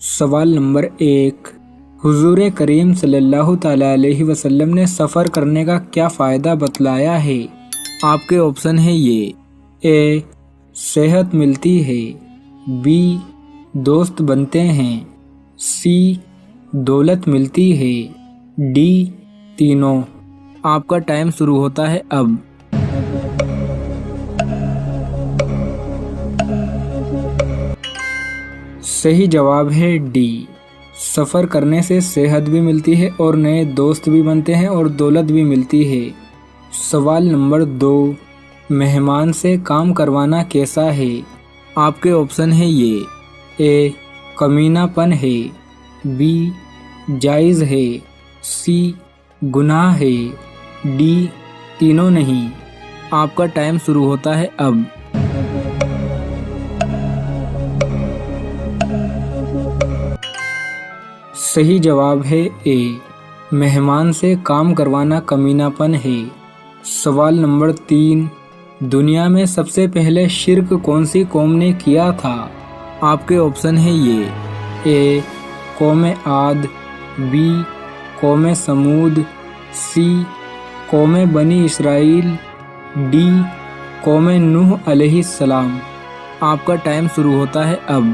سوال نمبر 1، حضور کریم صلی اللہ تعالیٰ علیہ وسلم نے سفر کرنے کا کیا فائدہ بتلایا ہے؟ آپ کے آپشن ہیں یہ: اے صحت ملتی ہے، بی دوست بنتے ہیں، سی دولت ملتی ہے، ڈی تینوں۔ آپ کا ٹائم شروع ہوتا ہے اب۔ صحیح جواب ہے ڈی، سفر کرنے سے صحت بھی ملتی ہے اور نئے دوست بھی بنتے ہیں اور دولت بھی ملتی ہے۔ سوال نمبر 2، مہمان سے کام کروانا کیسا ہے؟ آپ کے آپشن ہیں یہ: اے کمینہ پن ہے، بی جائز ہے، سی گناہ ہے، ڈی تینوں نہیں۔ آپ کا ٹائم شروع ہوتا ہے اب۔ صحیح جواب ہے اے، مہمان سے کام کروانا کمینہ پن ہے۔ سوال نمبر 3، دنیا میں سب سے پہلے شرک کون سی قوم نے کیا تھا؟ آپ کے آپشن ہیں یہ: اے قوم عاد، بی قوم سمود، سی قوم بنی اسرائیل، ڈی قوم نوح علیہ السلام۔ آپ کا ٹائم شروع ہوتا ہے اب۔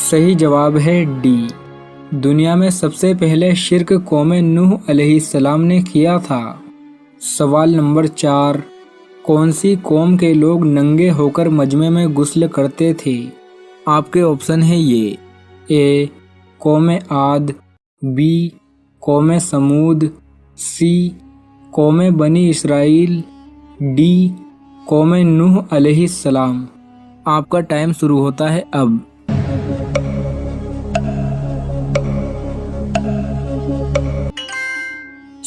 صحیح جواب ہے ڈی، دنیا میں سب سے پہلے شرک قوم نوح علیہ السلام نے کیا تھا۔ سوال نمبر 4، کون سی قوم کے لوگ ننگے ہو کر مجمع میں غسل کرتے تھے؟ آپ کے آپشن ہیں یہ: اے قوم عاد، بی قوم سمود، سی قوم بنی اسرائیل، ڈی قوم نوح علیہ السلام۔ آپ کا ٹائم شروع ہوتا ہے اب۔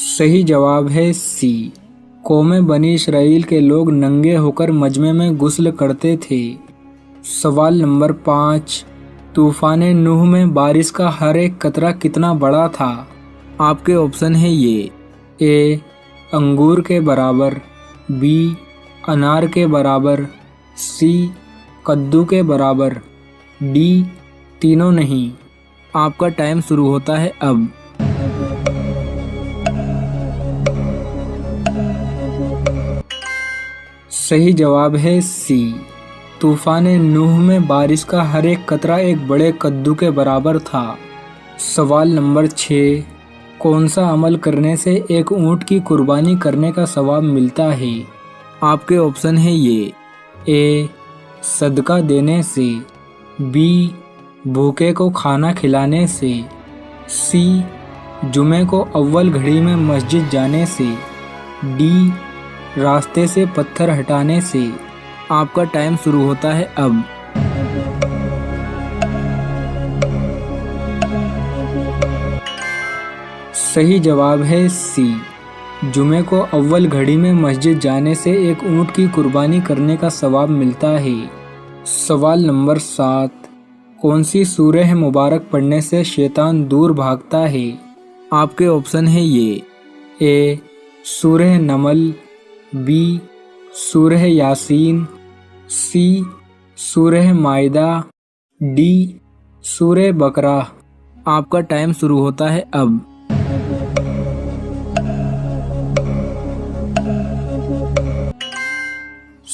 صحیح جواب ہے سی، قوم بنی اسرائیل کے لوگ ننگے ہو کر مجمع میں غسل کرتے تھے۔ سوال نمبر 5، طوفان نوح میں بارش کا ہر ایک قطرہ کتنا بڑا تھا؟ آپ کے آپشن ہیں یہ: اے انگور کے برابر، بی انار کے برابر، سی کدو کے برابر، ڈی تینوں نہیں۔ آپ کا ٹائم شروع ہوتا ہے اب۔ صحیح جواب ہے سی، طوفان نوح میں بارش کا ہر ایک قطرہ ایک بڑے کدو کے برابر تھا۔ سوال نمبر 6، کون سا عمل کرنے سے ایک اونٹ کی قربانی کرنے کا ثواب ملتا ہے؟ آپ کے آپشن ہیں یہ: اے صدقہ دینے سے، بی بھوکے کو کھانا کھلانے سے، سی جمعے کو اول گھڑی میں مسجد جانے سے، ڈی راستے سے پتھر ہٹانے سے۔ آپ کا ٹائم شروع ہوتا ہے اب۔ صحیح جواب ہے سی، جمعے کو اول گھڑی میں مسجد جانے سے ایک اونٹ کی قربانی کرنے کا ثواب ملتا ہے۔ سوال نمبر 7، کون سی سورہ مبارک پڑھنے سے شیطان دور بھاگتا ہے؟ آپ کے آپشن ہیں یہ: اے سورہ نمل، بی سورہ یاسین، سی سورہ مائدہ، ڈی سورہ بقرہ۔ آپ کا ٹائم شروع ہوتا ہے اب۔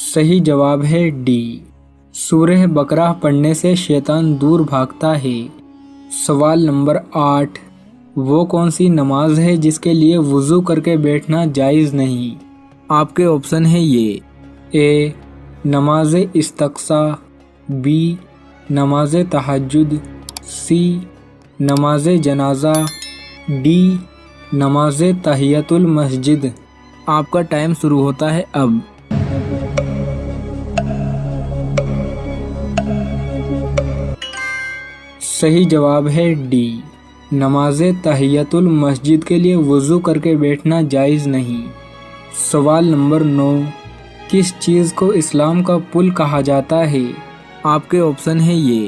صحیح جواب ہے ڈی، سورہ بقرہ پڑھنے سے شیطان دور بھاگتا ہے۔ سوال نمبر 8، وہ کون سی نماز ہے جس کے لیے وضو کر کے بیٹھنا جائز نہیں؟ آپ کے آپشن ہیں یہ: اے نماز استسقاء، بی نماز تہجد، سی نماز جنازہ، ڈی نماز تحیۃ المسجد۔ آپ کا ٹائم شروع ہوتا ہے اب۔ صحیح جواب ہے ڈی، نماز تحیۃ المسجد کے لیے وضو کر کے بیٹھنا جائز نہیں۔ سوال نمبر 9، کس چیز کو اسلام کا پل کہا جاتا ہے؟ آپ کے آپشن ہیں یہ: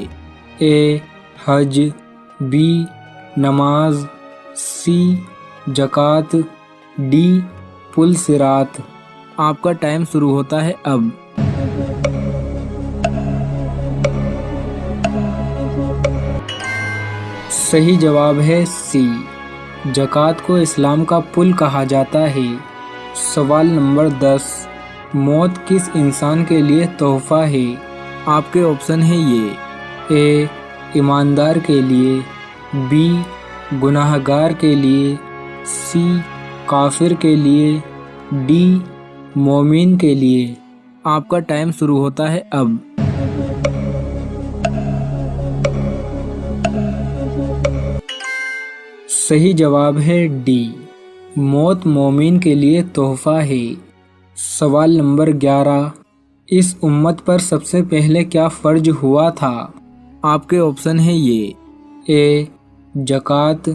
اے حج، بی نماز، سی زکوٰۃ، ڈی پل صراط۔ آپ کا ٹائم شروع ہوتا ہے اب۔ صحیح جواب ہے سی، زکوٰۃ کو اسلام کا پل کہا جاتا ہے۔ سوال نمبر 10، موت کس انسان کے لیے تحفہ ہے؟ آپ کے آپشن ہیں یہ، اے ایماندار کے لیے، بی گناہگار کے لیے، سی کافر کے لیے، ڈی مومن کے لیے۔ آپ کا ٹائم شروع ہوتا ہے اب۔ صحیح جواب ہے ڈی، موت مومن کے لیے تحفہ ہے۔ سوال نمبر 11، اس امت پر سب سے پہلے کیا فرض ہوا تھا؟ آپ کے آپشن ہیں یہ، اے زکوٰۃ،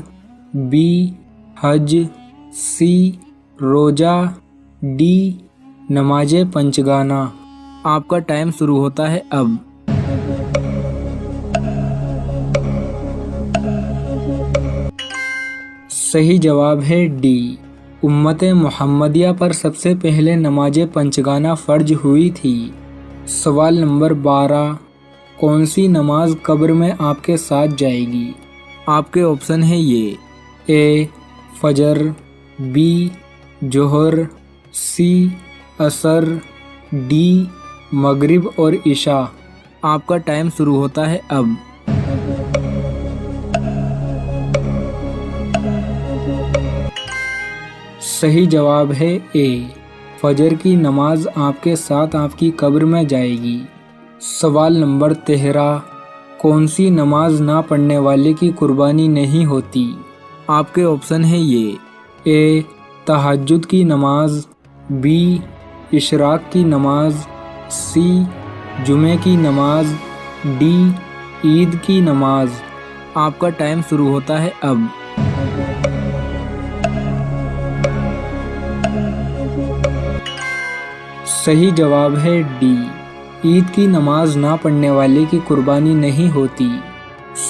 بی حج، سی روزہ، ڈی نماز پنجگانہ۔ آپ کا ٹائم شروع ہوتا ہے اب۔ صحیح جواب ہے ڈی، امت محمدیہ پر سب سے پہلے نماز پنجگانہ فرض ہوئی تھی۔ سوال نمبر 12، کون سی نماز قبر میں آپ کے ساتھ جائے گی؟ آپ کے آپشن ہیں یہ، اے فجر، بی ظہر، سی عصر، ڈی مغرب اور عشاء۔ آپ کا ٹائم شروع ہوتا ہے اب۔ صحیح جواب ہے اے، فجر کی نماز آپ کے ساتھ آپ کی قبر میں جائے گی۔ سوال نمبر 13، کون سی نماز نہ پڑھنے والے کی قربانی نہیں ہوتی؟ آپ کے آپشن ہیں یہ، اے تہجد کی نماز، بی اشراق کی نماز، سی جمعے کی نماز، ڈی عید کی نماز۔ آپ کا ٹائم شروع ہوتا ہے اب۔ صحیح جواب ہے ڈی، عید کی نماز نہ پڑھنے والے کی قربانی نہیں ہوتی۔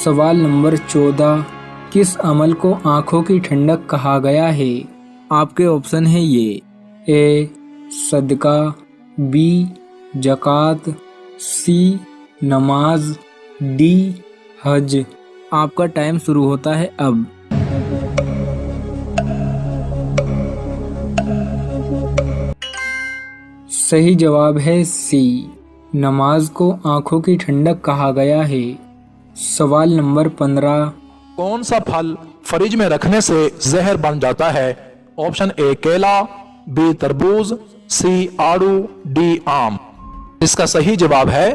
سوال نمبر 14، کس عمل کو آنکھوں کی ٹھنڈک کہا گیا ہے؟ آپ کے آپشن ہیں یہ، اے صدقہ، بی زکوٰۃ، سی نماز، ڈی حج۔ آپ کا ٹائم شروع ہوتا ہے اب۔ صحیح جواب ہے سی، نماز کو آنکھوں کی ٹھنڈک کہا گیا ہے۔ سوال نمبر 15، کون سا پھل فریج میں رکھنے سے زہر بن جاتا ہے؟ آپشن اے کیلا، بی تربوز، سی آڑو، ڈی آم۔ اس کا صحیح جواب ہے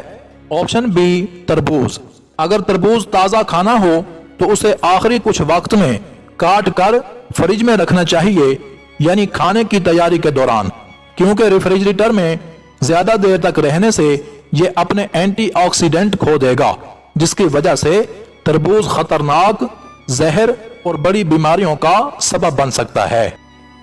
آپشن بی تربوز۔ اگر تربوز تازہ کھانا ہو تو اسے آخری کچھ وقت میں کاٹ کر فریج میں رکھنا چاہیے، یعنی کھانے کی تیاری کے دوران، کیونکہ ریفریجریٹر میں زیادہ دیر تک رہنے سے یہ اپنے اینٹی آکسیڈنٹ کھو دے گا، جس کی وجہ سے تربوز خطرناک زہر اور بڑی بیماریوں کا سبب بن سکتا ہے۔